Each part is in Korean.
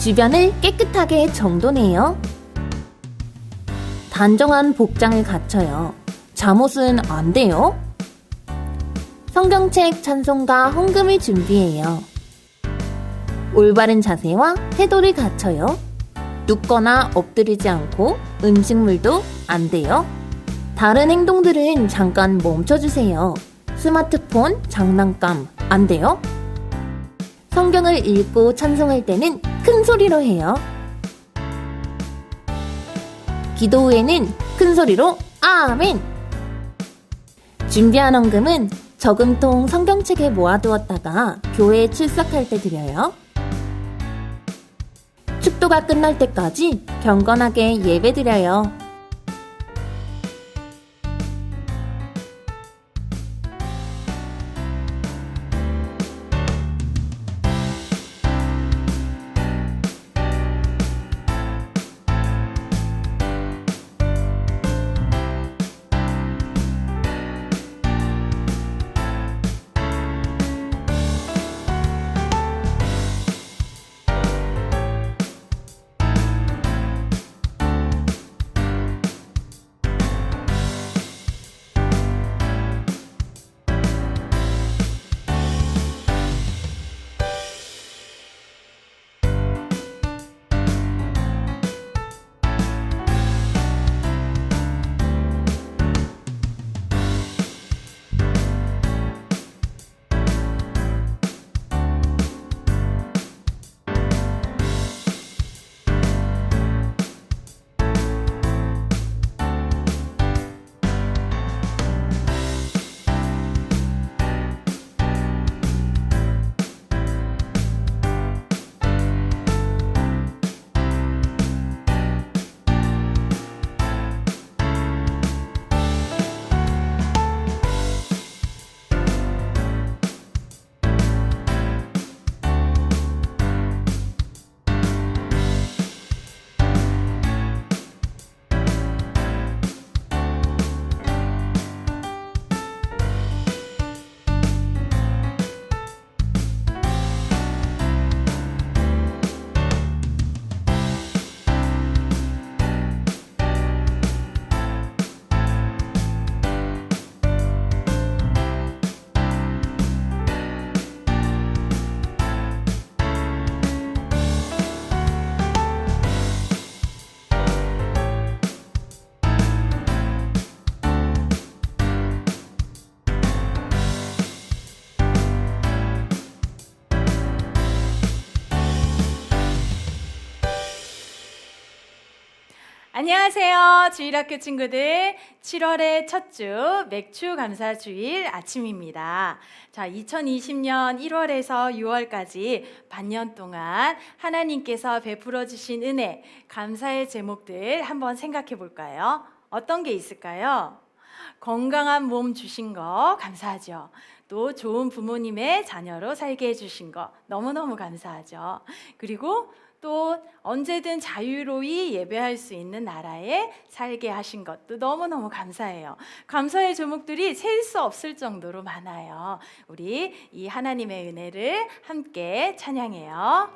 주변을 깨끗하게 정돈해요. 단정한 복장을 갖춰요. 잠옷은 안 돼요. 성경책 찬송과 헌금을 준비해요. 올바른 자세와 태도를 갖춰요. 눕거나 엎드리지 않고 음식물도 안 돼요. 다른 행동들은 잠깐 멈춰주세요. 스마트폰, 장난감 안 돼요. 성경을 읽고 찬송할 때는 큰 소리로 해요. 기도 후에는 큰 소리로 아멘! 준비한 헌금은 저금통 성경책에 모아두었다가 교회에 출석할 때 드려요. 축도가 끝날 때까지 경건하게 예배드려요. 안녕하세요. 주일학교 친구들. 7월의 첫 주 맥주 감사 주일 아침입니다. 자, 2020년 1월에서 6월까지 반년 동안 하나님께서 베풀어 주신 은혜, 감사의 제목들 한번 생각해 볼까요? 어떤 게 있을까요? 건강한 몸 주신 거 감사하죠. 또 좋은 부모님의 자녀로 살게 해주신 거 너무너무 감사하죠. 그리고 또 언제든 자유로이 예배할 수 있는 나라에 살게 하신 것도 너무너무 감사해요. 감사의 제목들이 셀 수 없을 정도로 많아요. 우리 이 하나님의 은혜를 함께 찬양해요.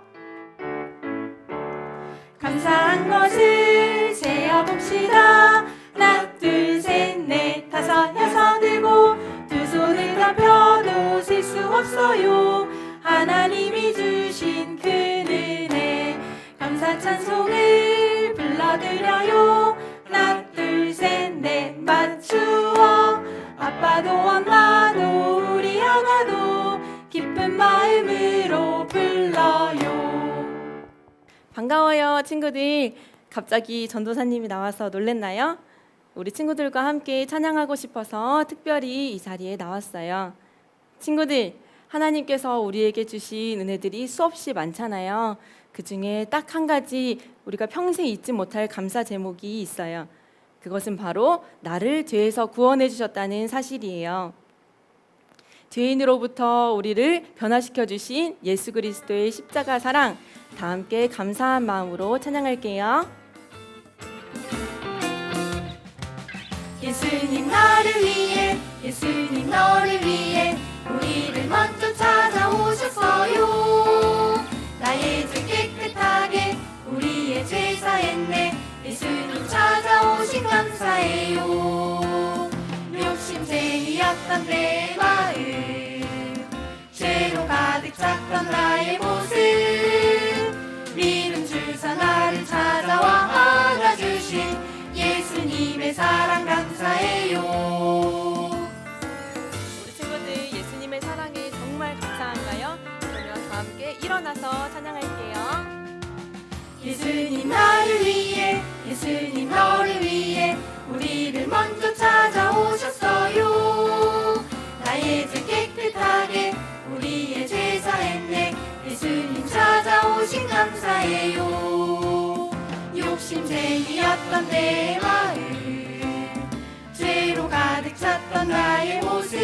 감사한 것을 세어봅시다. 하나 둘 셋 넷 다섯 여섯 일곱 두 손을 다 펴도 셀 수 없어요. 하나님이 주신 큰 은혜 감사 찬송을 불러드려요. 하나 둘 셋 넷 맞추어 아빠도 엄마도 우리 아가도 기쁜 마음으로 불러요. 반가워요, 친구들. 갑자기 전도사님이 나와서 놀랬나요? 우리 친구들과 함께 찬양하고 싶어서 특별히 이 자리에 나왔어요. 친구들, 하나님께서 우리에게 주신 은혜들이 수없이 많잖아요. 그 중에 딱 한 가지 우리가 평생 잊지 못할 감사 제목이 있어요. 그것은 바로 나를 죄에서 구원해 주셨다는 사실이에요. 죄인으로부터 우리를 변화시켜 주신 예수 그리스도의 십자가 사랑, 다 함께 감사한 마음으로 찬양할게요. 예수님 나를 위해 예수님 너를 위해 우리를 먼저 찾아오셨어요. 나의 죄 깨끗하게 찾던 나의 모습 믿음 주사 나를 찾아와 안아주신 예수님의 사랑 감사해요. 우리 친구들 예수님의 사랑에 정말 감사한가요? 그러면 다 함께 일어나서 찬양할게요. 예수님 나를 위해 예수님 너를 위해 우리를 먼저 찾아오셨어요. 나의 죄 깨끗하게 우리의 죄 사했네. 예수님 찾아오신 감사해요. 욕심쟁이였던 내 마음 죄로 가득 찼던 나의 모습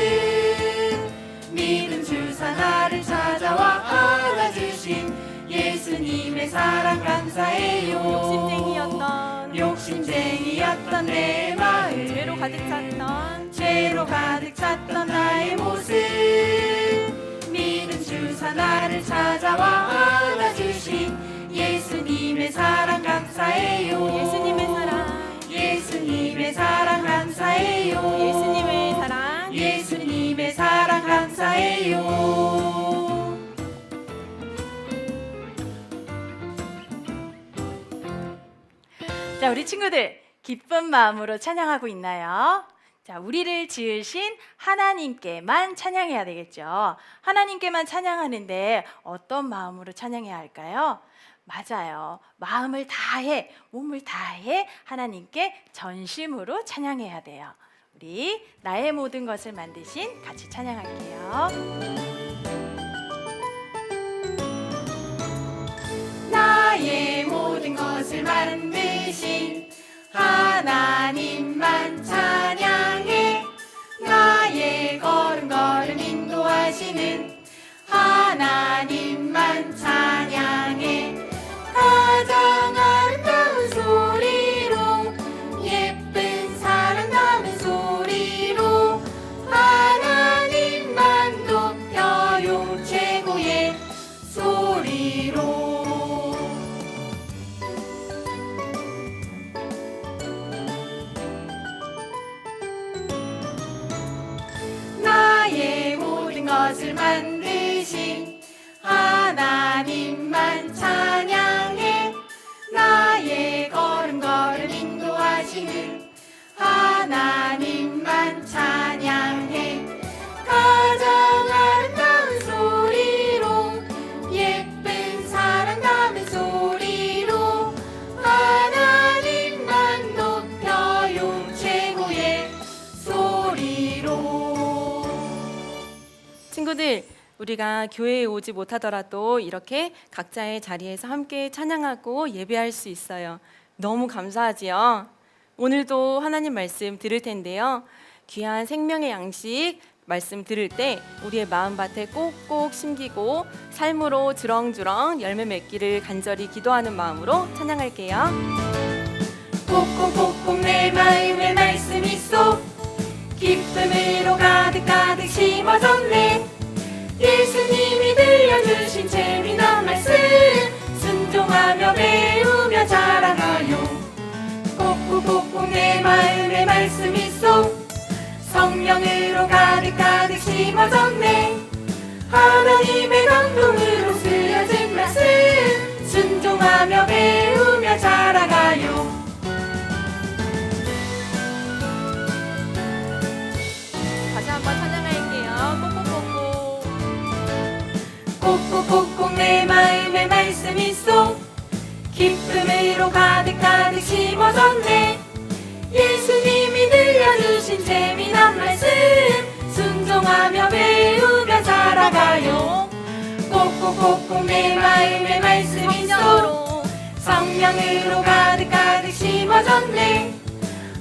믿음 주사 나를 찾아와 안아주신 예수님의 사랑 감사해요. 욕심쟁이였던 내 마음 죄로 가득 찼던 나의 모습 믿음 주사 나를 찾아와 안아주신 예수님의 사랑 감사해요. 예수님의 사랑 감사해요. 예수님의 사랑 감사해요. 자, 우리 친구들 기쁜 마음으로 찬양하고 있나요? 자, 우리를 지으신 하나님께만 찬양해야 되겠죠. 하나님께만 찬양하는데 어떤 마음으로 찬양해야 할까요? 맞아요. 마음을 다해, 몸을 다해 하나님께 전심으로 찬양해야 돼요. 우리 나의 모든 것을 만드신 같이 찬양할게요. 나의 모든 것을 만드신 하나님만 찬양해. 나의 걸음걸음 인도하시는 하나님만 찬양해. 가장 아름다운 소리로 예쁜 사랑 담은 소리로 하나님만 높여요. 최고의 소리로. 나의 모든 것을 만드신 하나님만 찬양해. 나의 걸음걸음 인도하시는 하나님만 찬양해. 가장 아름다운 소리로 예쁜 사랑 담은 소리로 하나님만 높여요. 최고의 소리로. 친구들, 우리가 교회에 오지 못하더라도 이렇게 각자의 자리에서 함께 찬양하고 예배할 수 있어요. 너무 감사하지요. 오늘도 하나님 말씀 들을 텐데요. 귀한 생명의 양식 말씀 들을 때 우리의 마음밭에 꼭꼭 심기고 삶으로 주렁주렁 열매 맺기를 간절히 기도하는 마음으로 찬양할게요. 꼭꼭꼭꼭 내 마음에 말씀이 쏙 기쁨으로 가득가득 심어졌네. 예수님이 들려주신 재미난 말씀 순종하며 배우며 자라나요. 꼭꼭꼭꼭 내 마음에 말씀이 쏙 성령으로 가득가득 심어졌네. 하나님의 감동으로 쓰여진 말씀 순종하며 배우며 자라가요. 다시 한번 찬양할게요. 꼭꼭꼭꼭. 꼭꼭 내 마음에 말씀이 쏙 기쁨으로 가득가득 심어졌네. 예수님이 들려주신 재미난 말씀 순종하며 배우며 자라가요. 꼭꼭꼭꼭 내 마음에 말씀이 쏙 성령으로 가득가득 심어졌네.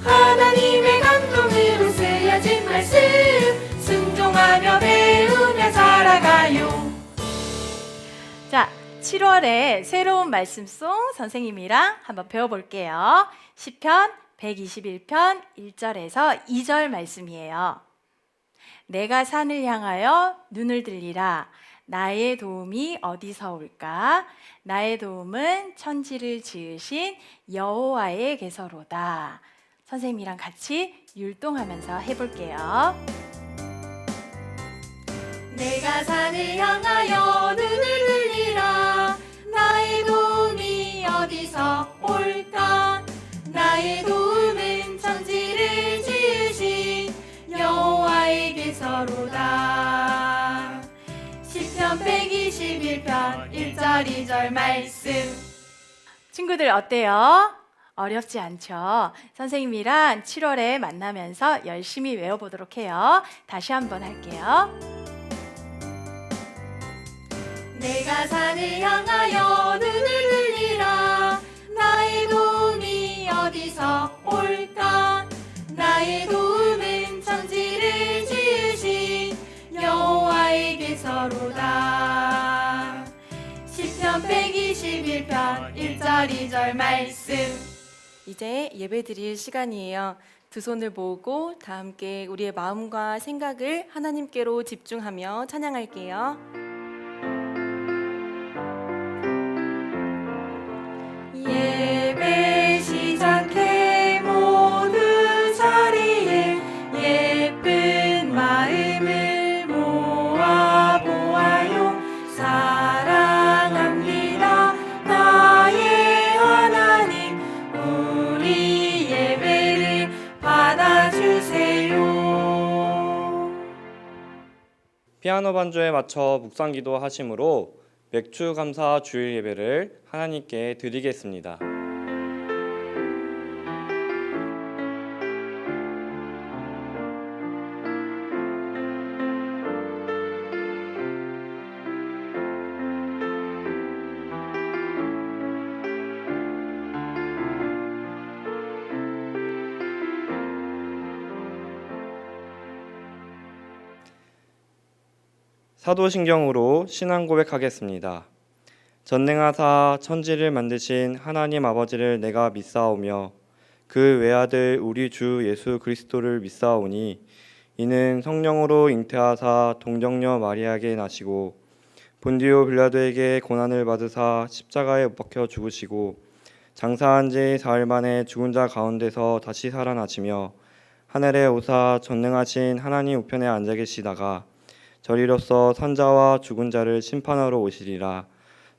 하나님의 감동으로 쓰여진 말씀 순종하며 배우며 자라가요. 자, 7월에 새로운 말씀송 선생님이랑 한번 배워볼게요. 시편 121편 1절에서 2절 말씀이에요. 내가 산을 향하여 눈을 들리라. 나의 도움이 어디서 올까? 나의 도움은 천지를 지으신 여호와에게서로다. 선생님이랑 같이 율동하면서 해볼게요. 내가 산을 향하여 눈을 21편 1절 2절 말씀. 친구들 어때요? 어렵지 않죠? 선생님이랑 7월에 만나면서 열심히 외워보도록 해요. 다시 한번 할게요. 내가 산을 향하여 눈을 들리라. 나의 도움이 어디서 올까? 나의 도움은 천지를 지으신 여호와에게서로다. 시편 121편 1절 2절 말씀. 이제 예배 드릴 시간이에요. 두 손을 모으고 다 함께 우리의 마음과 생각을 하나님께로 집중하며 찬양할게요. 예배 시작해 모두 자리에 예쁜 마음을 모아 보아요. 사랑합니다 나의 하나님, 우리 예배를 받아주세요. 피아노 반주에 맞춰 묵상기도 하심으로 맥주 감사 주일 예배를 하나님께 드리겠습니다. 사도신경으로 신앙 고백하겠습니다. 전능하사 천지를 만드신 하나님 아버지를 내가 믿사오며 그 외아들 우리 주 예수 그리스도를 믿사오니 이는 성령으로 잉태하사 동정녀 마리아에게 나시고 본디오 빌라도에게 고난을 받으사 십자가에 못 박혀 죽으시고 장사한 지 사흘 만에 죽은 자 가운데서 다시 살아나시며 하늘에 오사 전능하신 하나님 우편에 앉아 계시다가 저리로서 선자와 죽은 자를 심판하러 오시리라.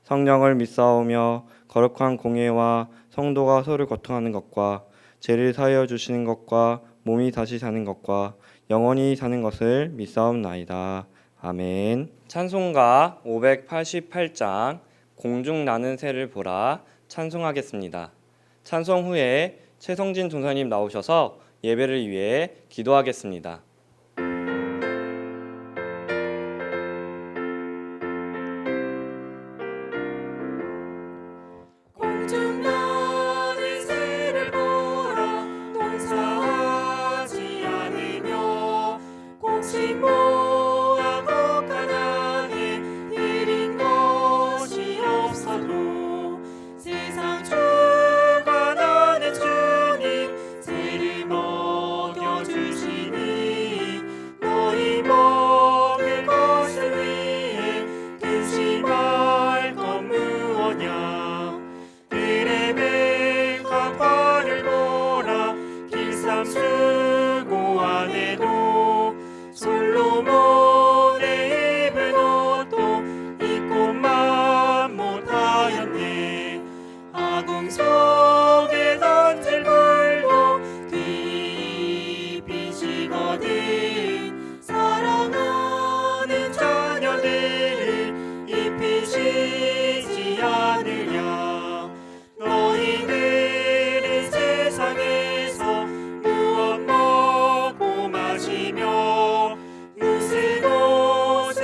성령을 믿사오며 거룩한 공예와 성도가 서로 고통하는 것과 죄를 사하여 주시는 것과 몸이 다시 사는 것과 영원히 사는 것을 믿사옵나이다. 아멘. 찬송가 588장 공중 나는 새를 보라 찬송하겠습니다. 찬송 후에 최성진 전사님 나오셔서 예배를 위해 기도하겠습니다. 공중 나는 새를 보라. 농사하지 않으며 곡식 모아 곡간안에 들인 것이 없어도 세상 주관하는 주님 새를 먹여주시니 너희 먹을 것을 위해 근심할 것 무엇냐. 들의 백합화를 보라. 길쌈 수고 안에도 솔로몬의 입은 옷도 입고만 못하였네. 아궁 속에 던질 물도 뒤입히시거든. 사랑하는 자녀들을 입히시지 않으랴. 너희들은 세상에서 무엇 먹고 마시며 무슨 옷을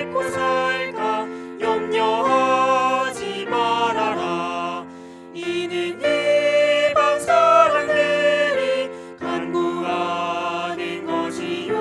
입고 살까 염려하지 말아라. 이는 이방 사람들이 간구하는 것이요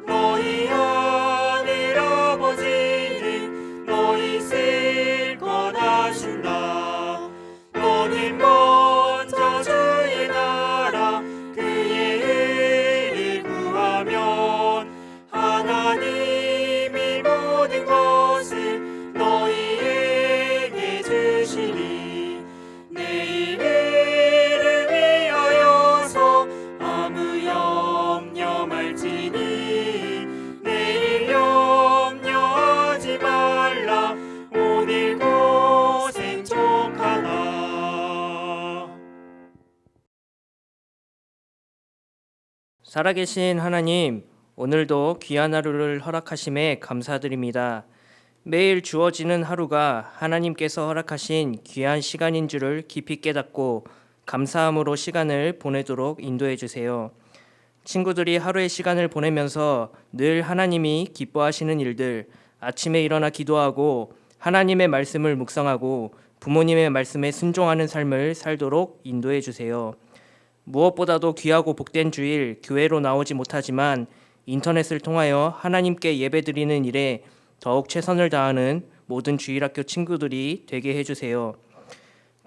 너희 하늘 아버지는 너희 쓸 것 아신다. 너는 먼저 주의 나라 그의 의를 구하면 하나님이 모든 것을 너희에게 주시리. 내일 일을 위하여서 아무 염려 말지니 내일 염려하지 말라. 오늘 고생 족하다. 살아계신 하나님, 오늘도 귀한 하루를 허락하심에 감사드립니다. 매일 주어지는 하루가 하나님께서 허락하신 귀한 시간인 줄을 깊이 깨닫고 감사함으로 시간을 보내도록 인도해 주세요. 친구들이 하루의 시간을 보내면서 늘 하나님이 기뻐하시는 일들, 아침에 일어나 기도하고 하나님의 말씀을 묵상하고 부모님의 말씀에 순종하는 삶을 살도록 인도해 주세요. 무엇보다도 귀하고 복된 주일, 교회로 나오지 못하지만 인터넷을 통하여 하나님께 예배드리는 일에 더욱 최선을 다하는 모든 주일학교 친구들이 되게 해주세요.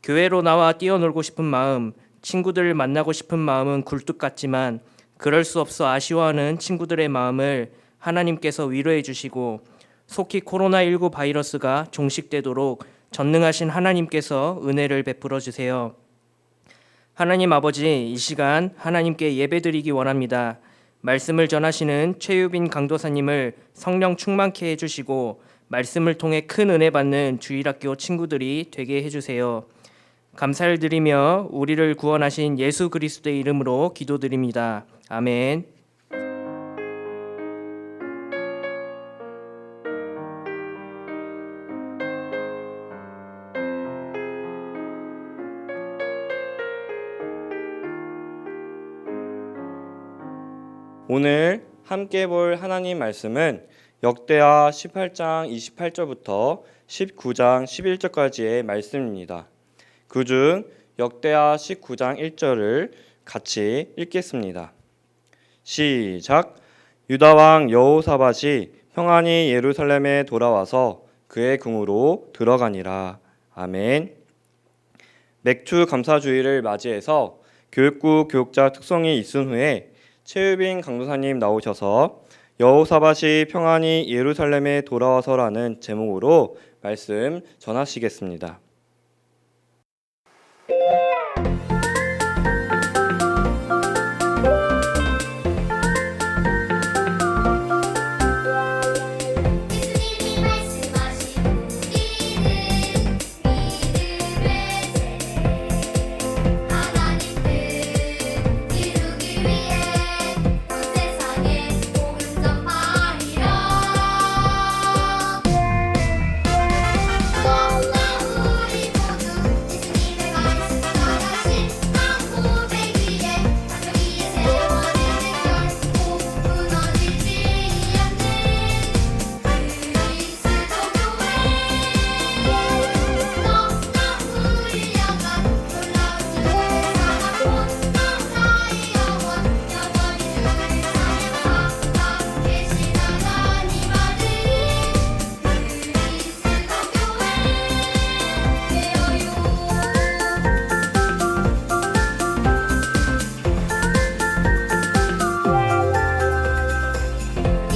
교회로 나와 뛰어놀고 싶은 마음, 친구들을 만나고 싶은 마음은 굴뚝 같지만 그럴 수 없어 아쉬워하는 친구들의 마음을 하나님께서 위로해 주시고 속히 코로나19 바이러스가 종식되도록 전능하신 하나님께서 은혜를 베풀어 주세요. 하나님 아버지, 이 시간 하나님께 예배드리기 원합니다. 말씀을 전하시는 최유빈 강도사님을 성령 충만케 해주시고 말씀을 통해 큰 은혜 받는 주일학교 친구들이 되게 해주세요. 감사를 드리며 우리를 구원하신 예수 그리스도의 이름으로 기도드립니다. 아멘. 오늘 함께 볼 하나님 말씀은 역대하 18장 28절부터 19장 11절까지의 말씀입니다. 그중 역대하 19장 1절을 같이 읽겠습니다. 시작. 유다 왕 여호사밧이 평안히 예루살렘에 돌아와서 그의 궁으로 들어가니라. 아멘. 맥주 감사주일을 맞이해서 교육부 교육자 특송이 있은 후에 최유빈 강도사님 나오셔서 여호사밧이 평안히 예루살렘에 돌아와서라는 제목으로 말씀 전하시겠습니다. 예수님이 말씀하신 우리는 믿음의 세대 하나님 뜻 이루기 위해 온 세상에 복음 전파하리라. 너무나 우리 모두 예수님의 말씀 따라신 한 고백 위에 하늘 위에 세워지는 결코 무너지지 않는 그리스도 교회 너무나 우리야가 놀라운 주를 사랑하고 나의 영원 영원히 주를 사랑하고 계신 하나님 아들 그리스도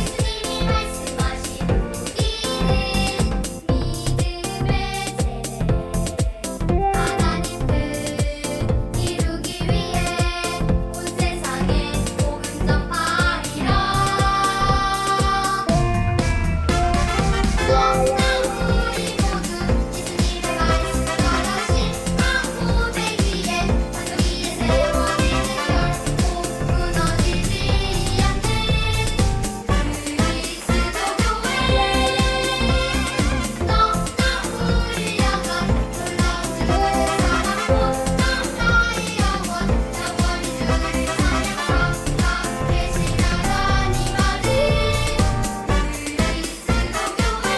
예수님이 말씀하신 우리는 믿음의 세대 하나님 뜻 이루기 위해 온 세상에 복음 전파하리라. 너무나 우리 모두 예수님의 말씀 따라신 한 고백 위에 하늘 위에 세워지는 결코 무너지지 않는 그리스도 교회 너무나 우리야가 놀라운 주를 사랑하고 나의 영원 영원히 주를 사랑하고 계신 하나님 아들 그리스도 교회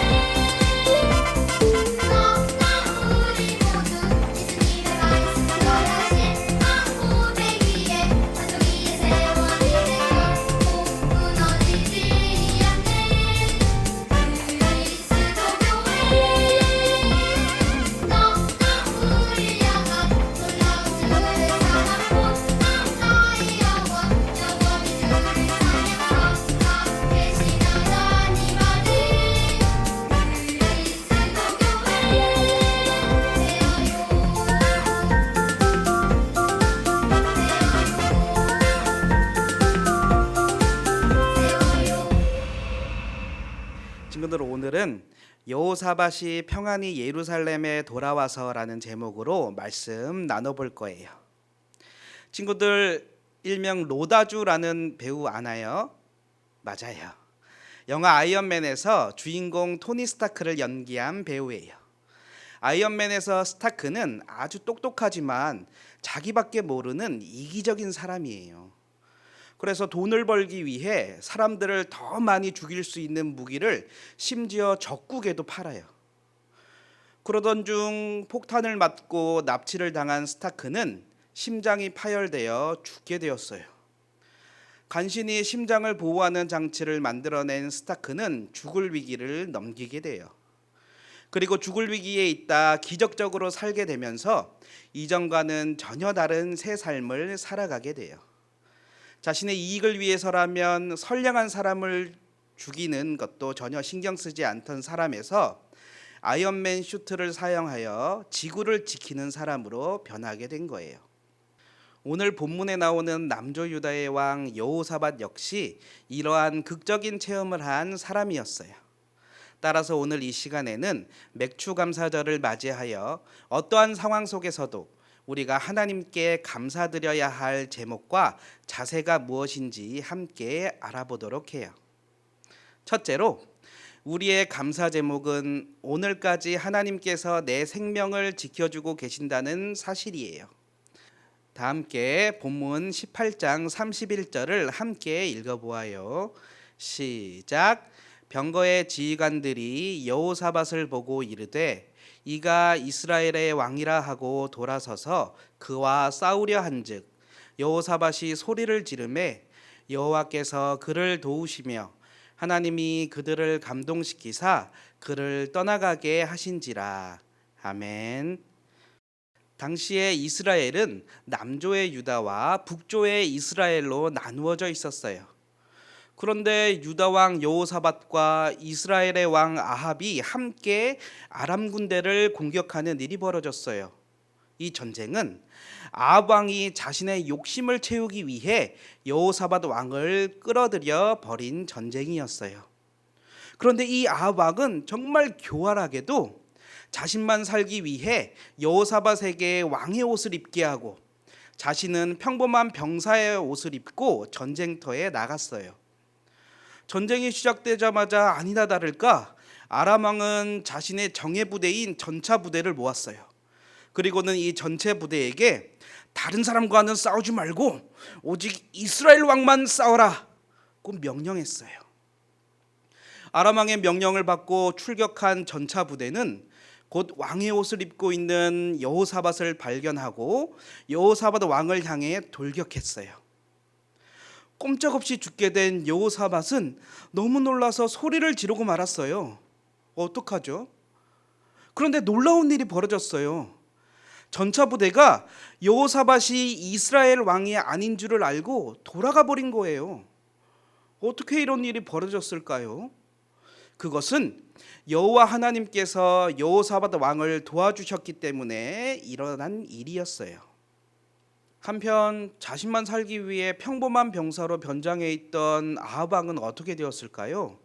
너무나 우리 모두 예수님의 말씀 따라신 한 고백 위에 하늘 위에 세워지는 결코 무너지지 않는 그리스도 교회 너무나 우리야가 놀라운 주를 사랑하고 나의 영원 영원히 주를 사랑하고 계신 하나님 아들 친구들, 오늘은 여호사밧이 평안히 예루살렘에 돌아와서라는 제목으로 말씀 나눠볼 거예요. 친구들, 일명 로다주라는 배우 아나요? 맞아요. 영화 아이언맨에서 주인공 토니 스타크를 연기한 배우예요. 아이언맨에서 스타크는 아주 똑똑하지만 자기밖에 모르는 이기적인 사람이에요. 그래서 돈을 벌기 위해 사람들을 더 많이 죽일 수 있는 무기를 심지어 적국에도 팔아요. 그러던 중 폭탄을 맞고 납치를 당한 스타크는 심장이 파열되어 죽게 되었어요. 간신히 심장을 보호하는 장치를 만들어낸 스타크는 죽을 위기를 넘기게 돼요. 그리고 죽을 위기에 있다 기적적으로 살게 되면서 이전과는 전혀 다른 새 삶을 살아가게 돼요. 자신의 이익을 위해서라면 선량한 사람을 죽이는 것도 전혀 신경 쓰지 않던 사람에서 아이언맨 슈트를 사용하여 지구를 지키는 사람으로 변하게 된 거예요. 오늘 본문에 나오는 남조 유다의 왕 여호사밧 역시 이러한 극적인 체험을 한 사람이었어요. 따라서 오늘 이 시간에는 맥추감사절을 맞이하여 어떠한 상황 속에서도 우리가 하나님께 감사드려야 할 제목과 자세가 무엇인지 함께 알아보도록 해요. 첫째로 우리의 감사 제목은 오늘까지 하나님께서 내 생명을 지켜주고 계신다는 사실이에요. 다 함께 본문 18장 31절을 함께 읽어보아요. 시작. 병거의 지휘관들이 여호사밧을 보고 이르되 이가 이스라엘의 왕이라 하고 돌아서서 그와 싸우려 한즉 여호사밧이 소리를 지르매 여호와께서 그를 도우시며 하나님이 그들을 감동시키사 그를 떠나가게 하신지라. 아멘. 당시에 이스라엘은 남조의 유다와 북조의 이스라엘로 나누어져 있었어요. 그런데 유다 왕 여호사밧과 이스라엘의 왕 아합이 함께 아람 군대를 공격하는 일이 벌어졌어요. 이 전쟁은 아합 왕이 자신의 욕심을 채우기 위해 여호사밧 왕을 끌어들여 벌인 전쟁이었어요. 그런데 이 아합 왕은 정말 교활하게도 자신만 살기 위해 여호사밧에게 왕의 옷을 입게 하고 자신은 평범한 병사의 옷을 입고 전쟁터에 나갔어요. 전쟁이 시작되자마자 아니나 다를까 아람 왕은 자신의 정예 부대인 전차 부대를 모았어요. 그리고는 이 전체 부대에게 다른 사람과는 싸우지 말고 오직 이스라엘 왕만 싸워라고 명령했어요. 아람 왕의 명령을 받고 출격한 전차 부대는 곧 왕의 옷을 입고 있는 여호사밧을 발견하고 여호사밧 왕을 향해 돌격했어요. 꼼짝없이 죽게 된 여호사밧은 너무 놀라서 소리를 지르고 말았어요. 어떡하죠? 그런데 놀라운 일이 벌어졌어요. 전차 부대가 여호사밧이 이스라엘 왕이 아닌 줄을 알고 돌아가 버린 거예요. 어떻게 이런 일이 벌어졌을까요? 그것은 여호와 하나님께서 여호사밧 왕을 도와주셨기 때문에 일어난 일이었어요. 한편 자신만 살기 위해 평범한 병사로 변장해 있던 아합 왕은 어떻게 되었을까요?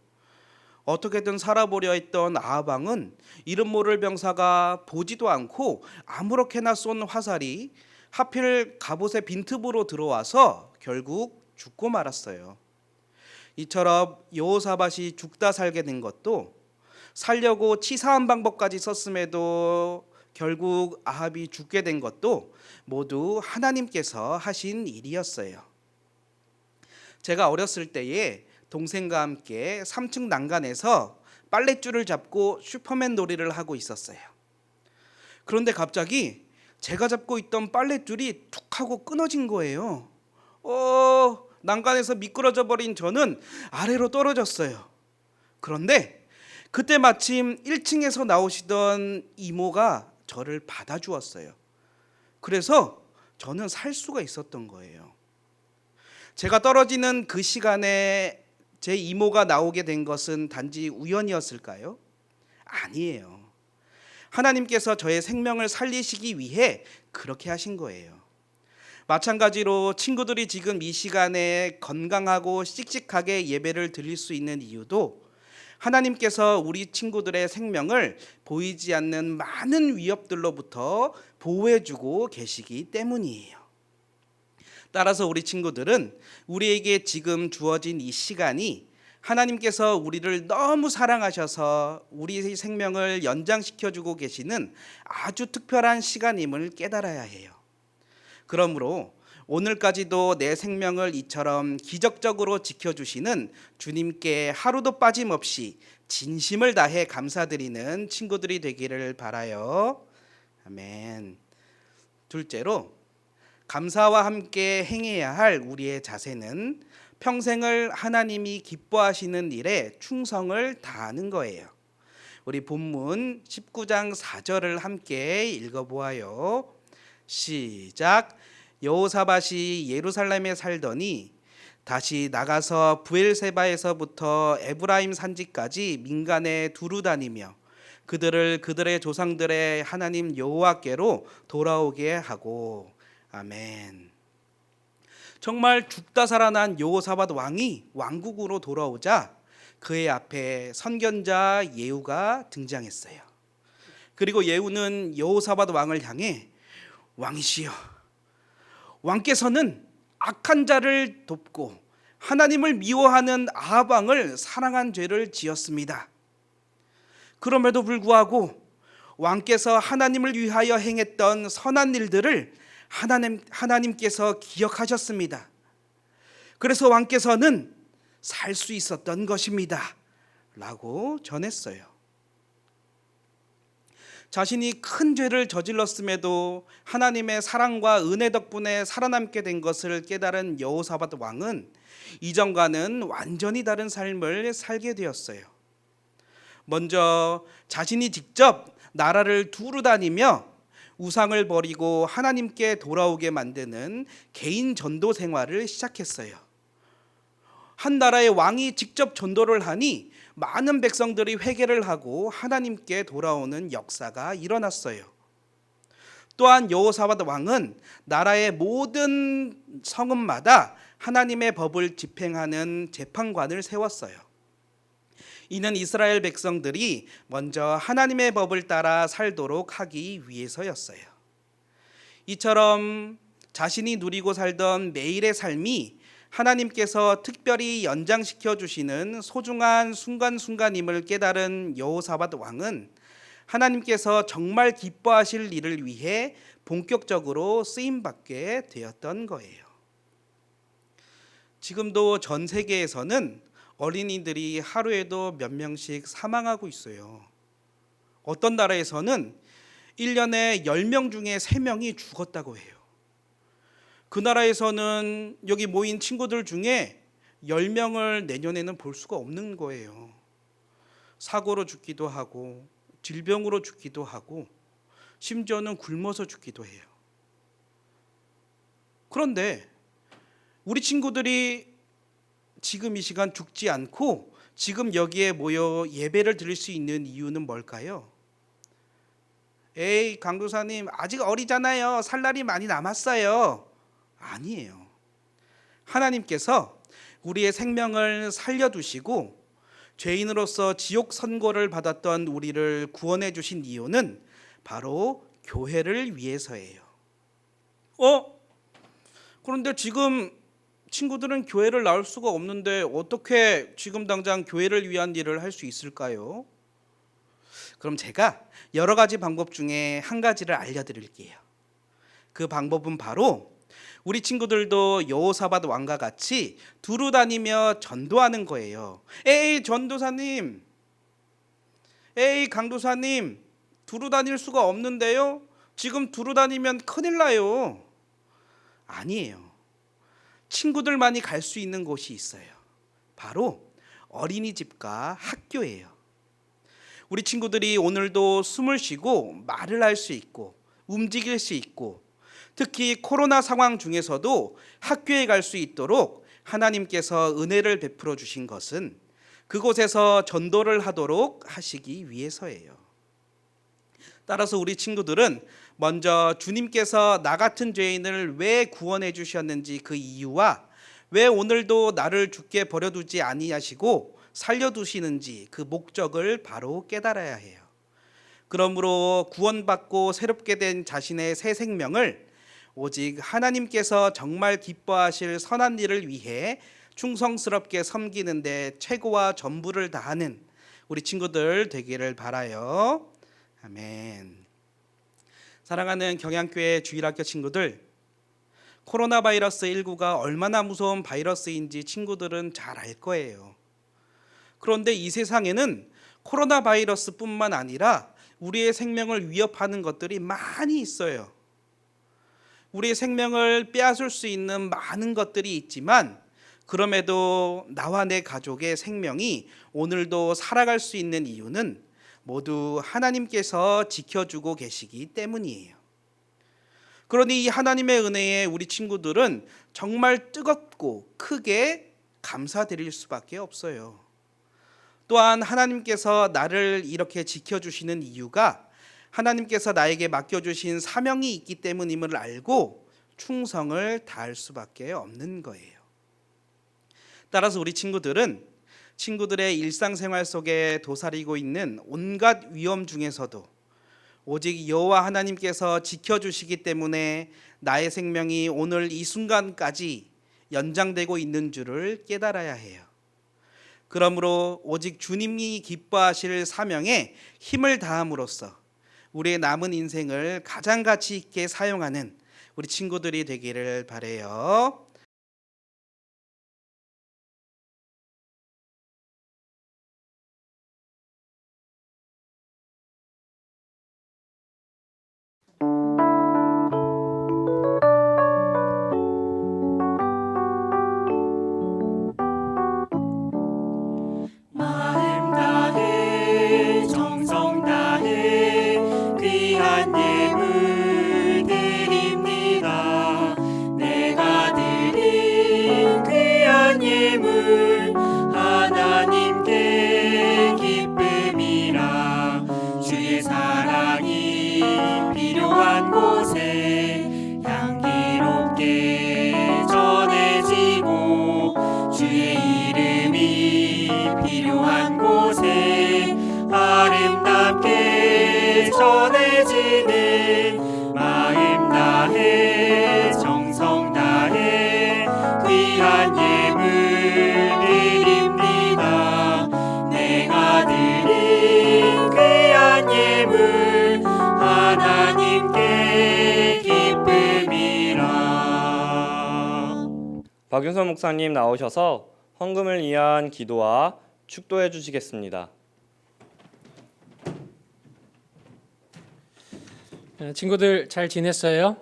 어떻게든 살아보려 했던 아합 왕은 이름 모를 병사가 보지도 않고 아무렇게나 쏜 화살이 하필 갑옷의 빈틈으로 들어와서 결국 죽고 말았어요. 이처럼 여호사밧이 죽다 살게 된 것도 살려고 치사한 방법까지 썼음에도 결국 아합이 죽게 된 것도 모두 하나님께서 하신 일이었어요. 제가 어렸을 때에 동생과 함께 3층 난간에서 빨랫줄을 잡고 슈퍼맨 놀이를 하고 있었어요. 그런데 갑자기 제가 잡고 있던 빨랫줄이 툭 하고 끊어진 거예요. 난간에서 미끄러져 버린 저는 아래로 떨어졌어요. 그런데 그때 마침 1층에서 나오시던 이모가 저를 받아주었어요. 그래서 저는 살 수가 있었던 거예요. 제가 떨어지는 그 시간에 제 이모가 나오게 된 것은 단지 우연이었을까요? 아니에요. 하나님께서 저의 생명을 살리시기 위해 그렇게 하신 거예요. 마찬가지로 친구들이 지금 이 시간에 건강하고 씩씩하게 예배를 드릴 수 있는 이유도 하나님께서 우리 친구들의 생명을 보이지 않는 많은 위협들로부터 보호해주고 계시기 때문이에요. 따라서 우리 친구들은 우리에게 지금 주어진 이 시간이 하나님께서 우리를 너무 사랑하셔서 우리의 생명을 연장시켜주고 계시는 아주 특별한 시간임을 깨달아야 해요. 그러므로 오늘까지도 내 생명을 이처럼 기적적으로 지켜주시는 주님께 하루도 빠짐없이 진심을 다해 감사드리는 친구들이 되기를 바라요. 아멘. 둘째로, 감사와 함께 행해야 할 우리의 자세는 평생을 하나님이 기뻐하시는 일에 충성을 다하는 거예요. 우리 본문 19장 4절을 함께 읽어보아요. 시작. 여호사밧이 예루살렘에 살더니 다시 나가서 부엘세바에서부터 에브라임 산지까지 민간에 두루 다니며 그들을 그들의 조상들의 하나님 여호와께로 돌아오게 하고. 아멘. 정말 죽다 살아난 여호사밧 왕이 왕국으로 돌아오자 그의 앞에 선견자 예후가 등장했어요. 그리고 예후는 여호사밧 왕을 향해 왕이시여, 왕께서는 악한 자를 돕고 하나님을 미워하는 아합 왕을 사랑한 죄를 지었습니다. 그럼에도 불구하고 왕께서 하나님을 위하여 행했던 선한 일들을 하나님께서 기억하셨습니다. 그래서 왕께서는 살 수 있었던 것입니다. 라고 전했어요. 자신이 큰 죄를 저질렀음에도 하나님의 사랑과 은혜 덕분에 살아남게 된 것을 깨달은 여호사밧 왕은 이전과는 완전히 다른 삶을 살게 되었어요. 먼저 자신이 직접 나라를 두루 다니며 우상을 버리고 하나님께 돌아오게 만드는 개인 전도 생활을 시작했어요. 한 나라의 왕이 직접 전도를 하니 많은 백성들이 회개를 하고 하나님께 돌아오는 역사가 일어났어요. 또한 여호사밧 왕은 나라의 모든 성읍마다 하나님의 법을 집행하는 재판관을 세웠어요. 이는 이스라엘 백성들이 먼저 하나님의 법을 따라 살도록 하기 위해서였어요. 이처럼 자신이 누리고 살던 매일의 삶이 하나님께서 특별히 연장시켜 주시는 소중한 순간순간임을 깨달은 여호사밧 왕은 하나님께서 정말 기뻐하실 일을 위해 본격적으로 쓰임받게 되었던 거예요. 지금도 전 세계에서는 어린이들이 하루에도 몇 명씩 사망하고 있어요. 어떤 나라에서는 1년에 10명 중에 3명이 죽었다고 해요. 그 나라에서는 여기 모인 친구들 중에 10명을 내년에는 볼 수가 없는 거예요. 사고로 죽기도 하고 질병으로 죽기도 하고 심지어는 굶어서 죽기도 해요. 그런데 우리 친구들이 지금 이 시간 죽지 않고 지금 여기에 모여 예배를 드릴 수 있는 이유는 뭘까요? 에이, 강도사님 아직 어리잖아요. 살 날이 많이 남았어요. 아니에요. 하나님께서 우리의 생명을 살려두시고 죄인으로서 지옥 선고를 받았던 우리를 구원해 주신 이유는 바로 교회를 위해서예요. 그런데 지금 친구들은 교회를 나올 수가 없는데 어떻게 지금 당장 교회를 위한 일을 할 수 있을까요? 그럼 제가 여러 가지 방법 중에 한 가지를 알려드릴게요. 그 방법은 바로 우리 친구들도 여호사밧 왕과 같이 두루 다니며 전도하는 거예요. 에이, 전도사님, 에이, 강도사님, 두루 다닐 수가 없는데요? 지금 두루 다니면 큰일 나요. 아니에요. 친구들만이 갈 수 있는 곳이 있어요. 바로 어린이집과 학교예요. 우리 친구들이 오늘도 숨을 쉬고 말을 할 수 있고 움직일 수 있고 특히 코로나 상황 중에서도 학교에 갈 수 있도록 하나님께서 은혜를 베풀어 주신 것은 그곳에서 전도를 하도록 하시기 위해서예요. 따라서 우리 친구들은 먼저 주님께서 나 같은 죄인을 왜 구원해 주셨는지 그 이유와 왜 오늘도 나를 죽게 버려두지 아니하시고 살려두시는지 그 목적을 바로 깨달아야 해요. 그러므로 구원받고 새롭게 된 자신의 새 생명을 오직 하나님께서 정말 기뻐하실 선한 일을 위해 충성스럽게 섬기는데 최고와 전부를 다하는 우리 친구들 되기를 바라요. 아멘. 사랑하는 경양교회 주일학교 친구들, 코로나 바이러스 19가 얼마나 무서운 바이러스인지 친구들은 잘 알 거예요. 그런데 이 세상에는 코로나 바이러스뿐만 아니라 우리의 생명을 위협하는 것들이 많이 있어요. 우리의 생명을 빼앗을 수 있는 많은 것들이 있지만 그럼에도 나와 내 가족의 생명이 오늘도 살아갈 수 있는 이유는 모두 하나님께서 지켜주고 계시기 때문이에요. 그러니 이 하나님의 은혜에 우리 친구들은 정말 뜨겁고 크게 감사드릴 수밖에 없어요. 또한 하나님께서 나를 이렇게 지켜주시는 이유가 하나님께서 나에게 맡겨주신 사명이 있기 때문임을 알고 충성을 다할 수밖에 없는 거예요. 따라서 우리 친구들은 친구들의 일상생활 속에 도사리고 있는 온갖 위험 중에서도 오직 여호와 하나님께서 지켜주시기 때문에 나의 생명이 오늘 이 순간까지 연장되고 있는 줄을 깨달아야 해요. 그러므로 오직 주님이 기뻐하실 사명에 힘을 다함으로써 우리의 남은 인생을 가장 가치 있게 사용하는 우리 친구들이 되기를 바라요. 마음 다해 정성 다해 귀한 예물 드립니다. 내가 드린 귀한 예물 하나님께 기쁨이라. 주의 사랑이 필요한 곳에 향기롭게 전해지고 주의 이름이 필요한 곳에 아름답게 전해지는 마음 다해 정성 다해 귀한 예물 드립니다. 내가 드린 귀한 예물 하나님께 기쁨이라. 박윤선 목사님 나오셔서 헌금을 위한 기도와 축도해 주시겠습니다. 친구들 잘 지냈어요?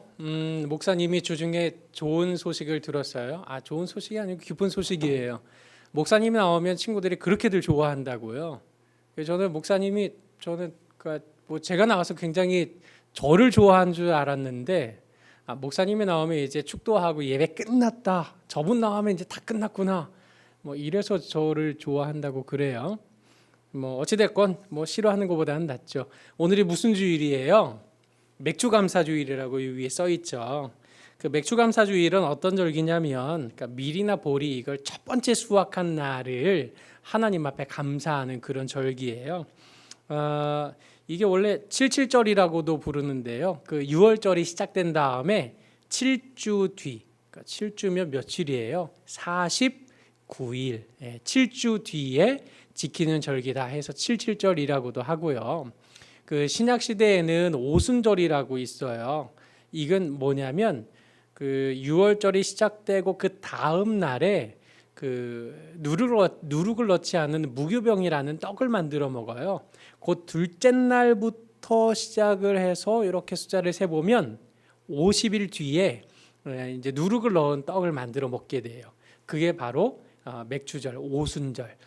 목사님이 주중에 좋은 소식을 들었어요. 좋은 소식이 아니고 기쁜 소식이에요. 목사님이 나오면 친구들이 그렇게들 좋아한다고요. 저는 목사님이 제가 나와서 굉장히 저를 좋아한 줄 알았는데 목사님이 나오면 이제 축도하고 예배 끝났다. 저분 나오면 이제 다 끝났구나. 이래서 저를 좋아한다고 그래요. 어찌됐건 싫어하는 것보다는 낫죠. 오늘이 무슨 주일이에요? 맥주감사주일이라고 위에 써 있죠. 그 맥주감사주일은 어떤 절기냐면 밀이나 보리 이걸 첫 번째 수확한 날을 하나님 앞에 감사하는 그런 절기예요. 이게 원래 77절이라고도 부르는데요. 그 6월절이 시작된 다음에 7주 뒤, 7주면 며칠이에요? 49일, 7주 뒤에 지키는 절기다 해서 77절이라고도 하고요. 그 신약 시대에는 오순절이라고 있어요. 이건 뭐냐면 그 6월절이 시작되고 그 다음 날에 그 누룩을 넣지 않은 무교병이라는 떡을 만들어 먹어요. 곧 둘째 날부터 시작을 해서 이렇게 숫자를 세 보면 50일 뒤에 이제 누룩을 넣은 떡을 만들어 먹게 돼요. 그게 바로 맥주절, 오순절.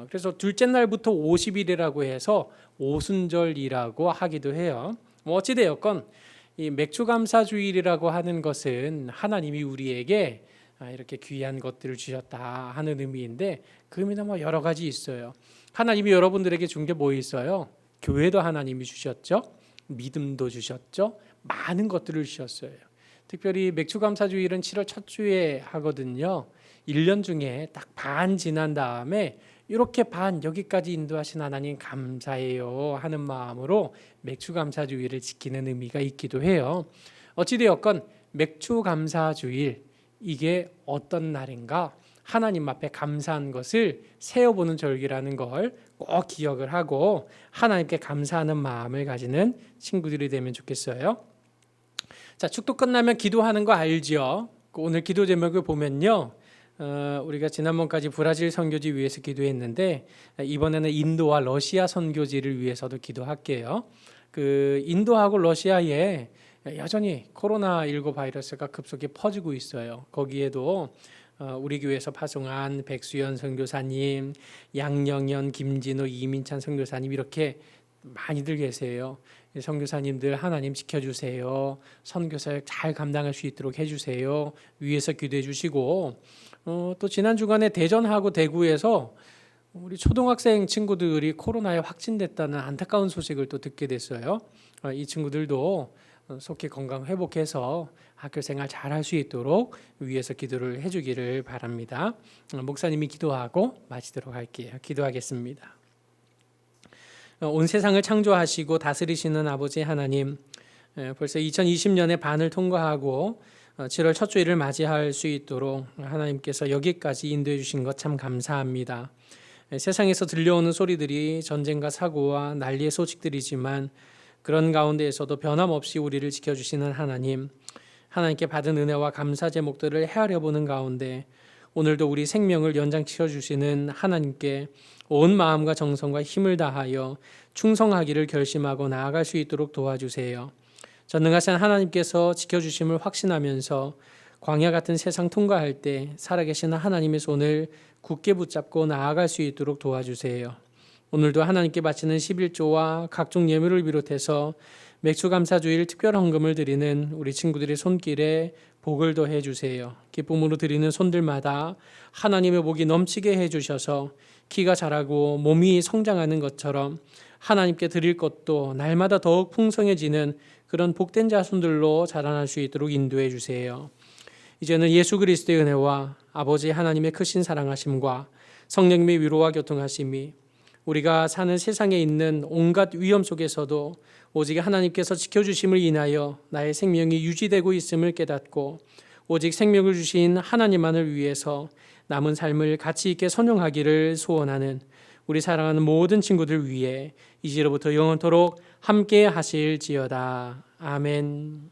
그래서 둘째 날부터 50일이라고 해서 오순절이라고 하기도 해요. 어찌되었건 이 맥주감사주일이라고 하는 것은 하나님이 우리에게 이렇게 귀한 것들을 주셨다 하는 의미인데 그 의미는 여러 가지 있어요. 하나님이 여러분들에게 준 게 뭐 있어요? 교회도 하나님이 주셨죠. 믿음도 주셨죠. 많은 것들을 주셨어요. 특별히 맥주감사주일은 7월 첫 주에 하거든요. 1년 중에 딱 반 지난 다음에 이렇게 반 여기까지 인도하신 하나님 감사해요 하는 마음으로 맥주감사주일을 지키는 의미가 있기도 해요. 어찌되었건 맥주감사주일 이게 어떤 날인가? 하나님 앞에 감사한 것을 세어보는 절기라는 걸 꼭 기억을 하고 하나님께 감사하는 마음을 가지는 친구들이 되면 좋겠어요. 자, 축도 끝나면 기도하는 거 알죠? 오늘 기도 제목을 보면요, 우리가 지난번까지 브라질 선교지 위해서 기도했는데 이번에는 인도와 러시아 선교지를 위해서도 기도할게요. 그 인도하고 러시아에 여전히 코로나19 바이러스가 급속히 퍼지고 있어요. 거기에도 우리 교회에서 파송한 백수연 선교사님, 양영현, 김진호, 이민찬 선교사님 이렇게 많이들 계세요. 선교사님들 하나님 지켜주세요. 선교사역 잘 감당할 수 있도록 해주세요. 위에서 기도해 주시고 또 지난 주간에 대전하고 대구에서 우리 초등학생 친구들이 코로나에 확진됐다는 안타까운 소식을 또 듣게 됐어요. 이 친구들도 속히 건강 회복해서 학교 생활 잘할 수 있도록 위에서 기도를 해주기를 바랍니다. 목사님이 기도하고 마치도록 할게요. 기도하겠습니다. 온 세상을 창조하시고 다스리시는 아버지 하나님, 벌써 2020년의 반을 통과하고 7월 첫 주일을 맞이할 수 있도록 하나님께서 여기까지 인도해 주신 것 참 감사합니다. 세상에서 들려오는 소리들이 전쟁과 사고와 난리의 소식들이지만 그런 가운데에서도 변함없이 우리를 지켜주시는 하나님, 하나님께 받은 은혜와 감사 제목들을 헤아려 보는 가운데 오늘도 우리 생명을 연장시켜 주시는 하나님께 온 마음과 정성과 힘을 다하여 충성하기를 결심하고 나아갈 수 있도록 도와주세요. 전능하신 하나님께서 지켜주심을 확신하면서 광야 같은 세상 통과할 때 살아계신 하나님의 손을 굳게 붙잡고 나아갈 수 있도록 도와주세요. 오늘도 하나님께 바치는 11조와 각종 예물을 비롯해서 맥주감사주일 특별 헌금을 드리는 우리 친구들의 손길에 복을 더해 주세요. 기쁨으로 드리는 손들마다 하나님의 복이 넘치게 해주셔서 키가 자라고 몸이 성장하는 것처럼 하나님께 드릴 것도 날마다 더욱 풍성해지는 그런 복된 자손들로 자라날 수 있도록 인도해 주세요. 이제는 예수 그리스도의 은혜와 아버지 하나님의 크신 사랑하심과 성령님의 위로와 교통하심이 우리가 사는 세상에 있는 온갖 위험 속에서도 오직 하나님께서 지켜주심을 인하여 나의 생명이 유지되고 있음을 깨닫고 오직 생명을 주신 하나님만을 위해서 남은 삶을 가치 있게 선용하기를 소원하는 우리 사랑하는 모든 친구들 위해 이제로부터 영원토록 함께 하실지어다. 아멘.